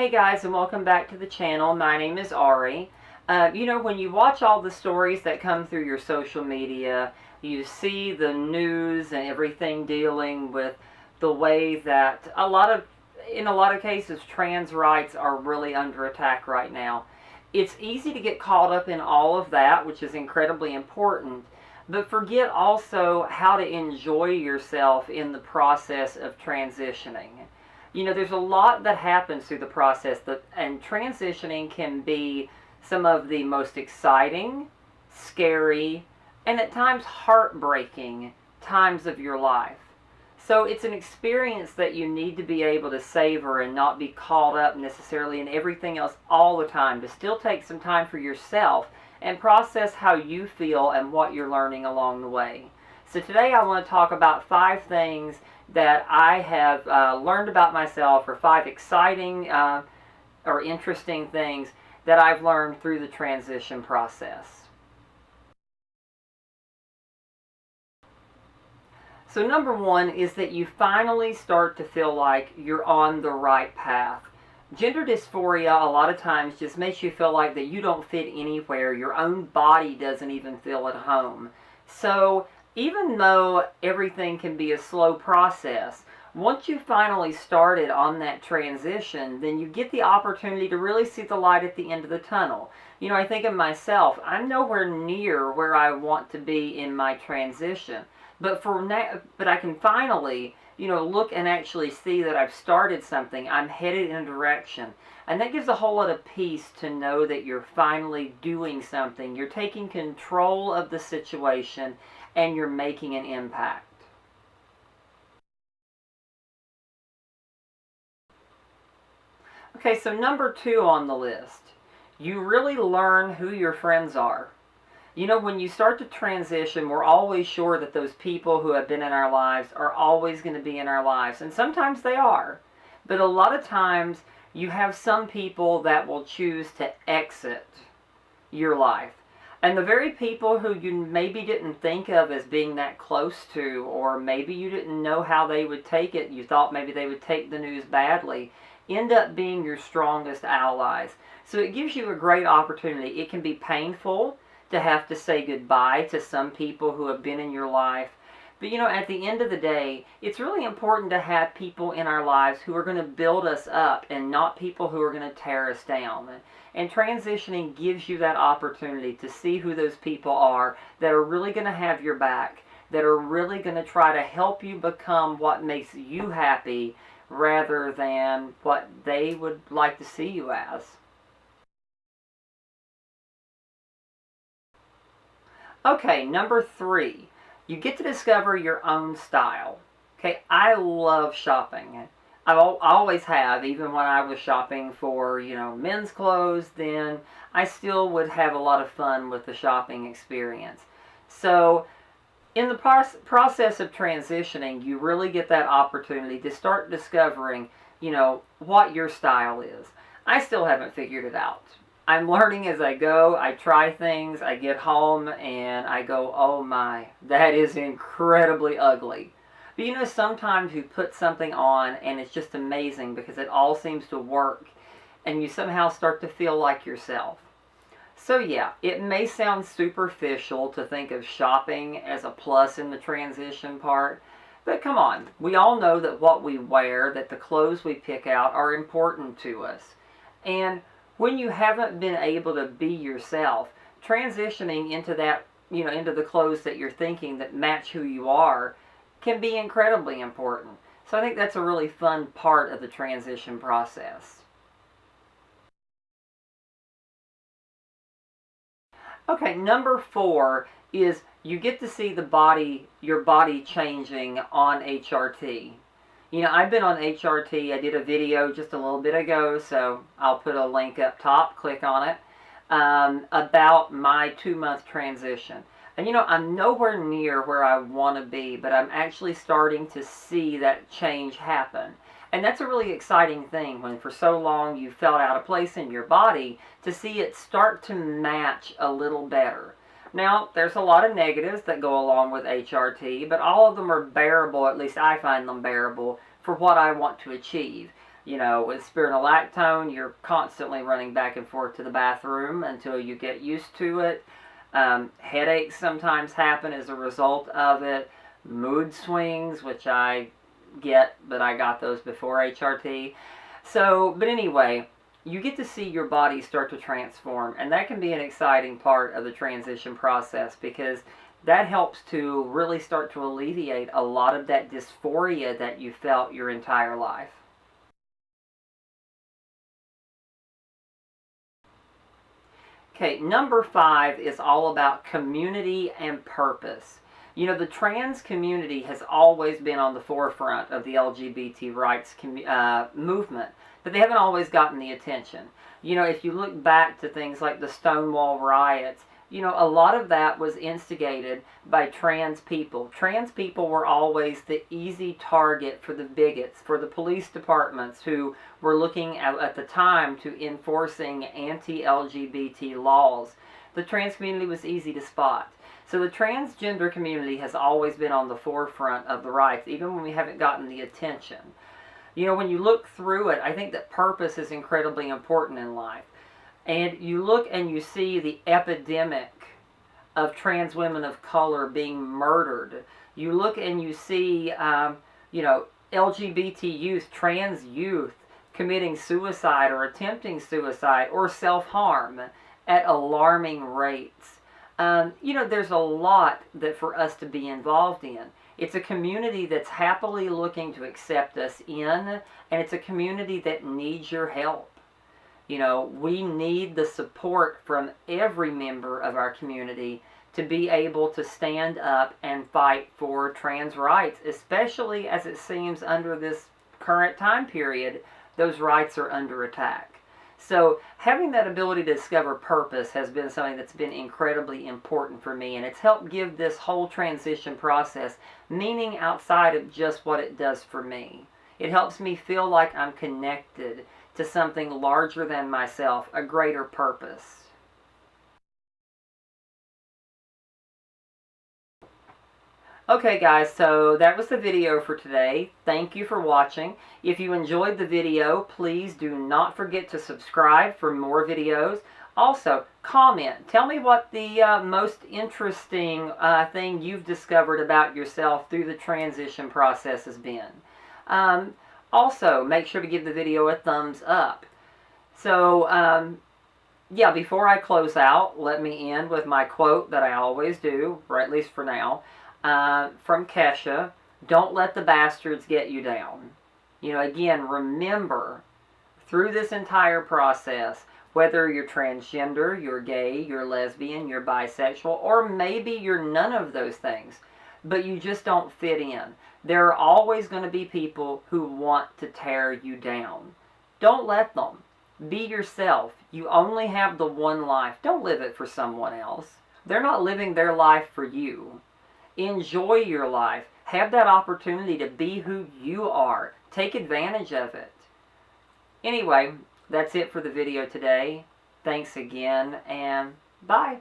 Hey guys, and welcome back to the channel. My name is Ari. When you watch all the stories that come through your social media, you see the news and everything dealing with the way that in a lot of cases, trans rights are really under attack right now. It's easy to get caught up in all of that, which is incredibly important, but forget also how to enjoy yourself in the process of transitioning. There's a lot that happens through the process, and transitioning can be some of the most exciting, scary, and at times heartbreaking times of your life. So it's an experience that you need to be able to savor and not be caught up necessarily in everything else all the time, to still take some time for yourself and process how you feel and what you're learning along the way. So today I want to talk about 5 things that I have learned about myself, or 5 exciting or interesting things that I've learned through the transition process. So number 1 is that you finally start to feel like you're on the right path. Gender dysphoria a lot of times just makes you feel like that you don't fit anywhere. Your own body doesn't even feel at home. So even though everything can be a slow process, once you finally started on that transition, then you get the opportunity to really see the light at the end of the tunnel. I think of myself, I'm nowhere near where I want to be in my transition. But I can finally, look and actually see that I've started something. I'm headed in a direction. And that gives a whole lot of peace to know that you're finally doing something. You're taking control of the situation and you're making an impact. Okay, so number 2 on the list, you really learn who your friends are. When you start to transition, we're always sure that those people who have been in our lives are always going to be in our lives. And sometimes they are. But a lot of times, you have some people that will choose to exit your life. And the very people who you maybe didn't think of as being that close to, or maybe you didn't know how they would take it, you thought maybe they would take the news badly, end up being your strongest allies. So it gives you a great opportunity. It can be painful to have to say goodbye to some people who have been in your life. But at the end of the day, it's really important to have people in our lives who are going to build us up and not people who are going to tear us down. And transitioning gives you that opportunity to see who those people are that are really going to have your back, that are really going to try to help you become what makes you happy rather than what they would like to see you as. Okay, number 3, you get to discover your own style. Okay, I love shopping. I always have. Even when I was shopping for, men's clothes, then I still would have a lot of fun with the shopping experience. So in the process of transitioning, you really get that opportunity to start discovering, what your style is. I still haven't figured it out. I'm learning as I go. I try things, I get home, and I go, oh my, that is incredibly ugly. But sometimes you put something on and it's just amazing because it all seems to work and you somehow start to feel like yourself. So yeah, it may sound superficial to think of shopping as a plus in the transition part, but come on, we all know that what we wear, that the clothes we pick out are important to us. And when you haven't been able to be yourself, transitioning into that, into the clothes that you're thinking that match who you are can be incredibly important. So I think that's a really fun part of the transition process. Okay, number 4 is you get to see your body changing on HRT. I've been on HRT. I did a video just a little bit ago, so I'll put a link up top, click on it, about my 2-month transition. And I'm nowhere near where I want to be, but I'm actually starting to see that change happen. And that's a really exciting thing when for so long you felt out of place in your body, to see it start to match a little better. Now, there's a lot of negatives that go along with HRT, but all of them are bearable, at least I find them bearable, for what I want to achieve. You know, with spironolactone, you're constantly running back and forth to the bathroom until you get used to it. Headaches sometimes happen as a result of it. Mood swings, which I get, but I got those before HRT. So, but anyway, you get to see your body start to transform, and that can be an exciting part of the transition process, because that helps to really start to alleviate a lot of that dysphoria that you felt your entire life. Okay, number 5 is all about community and purpose. You know, the trans community has always been on the forefront of the LGBT rights movement, but they haven't always gotten the attention. You know, if you look back to things like the Stonewall riots, you know, a lot of that was instigated by trans people. Trans people were always the easy target for the bigots, for the police departments who were looking at the time to enforcing anti-LGBT laws. The trans community was easy to spot. So the transgender community has always been on the forefront of the rights, even when we haven't gotten the attention. You know, when you look through it, I think that purpose is incredibly important in life. And you look and you see the epidemic of trans women of color being murdered. You look and you see, you know, LGBT youth, trans youth committing suicide or attempting suicide or self-harm at alarming rates. You know, there's a lot that for us to be involved in. It's a community that's happily looking to accept us in, and it's a community that needs your help. You know, we need the support from every member of our community to be able to stand up and fight for trans rights, especially as it seems under this current time period, those rights are under attack. So having that ability to discover purpose has been something that's been incredibly important for me, and it's helped give this whole transition process meaning outside of just what it does for me. It helps me feel like I'm connected to something larger than myself, a greater purpose. Okay guys, so that was the video for today. Thank you for watching. If you enjoyed the video, please do not forget to subscribe for more videos. Also, comment. Tell me what the most interesting thing you've discovered about yourself through the transition process has been. Also, make sure to give the video a thumbs up. So, yeah, before I close out, let me end with my quote that I always do, or at least for now, from Kesha: "Don't let the bastards get you down." You know, again, remember, through this entire process, whether you're transgender, you're gay, you're lesbian, you're bisexual, or maybe you're none of those things, but you just don't fit in, there are always going to be people who want to tear you down. Don't let them. Be yourself. You only have the one life. Don't live it for someone else. They're not living their life for you. Enjoy your life. Have that opportunity to be who you are. Take advantage of it. Anyway, that's it for the video today. Thanks again, and bye.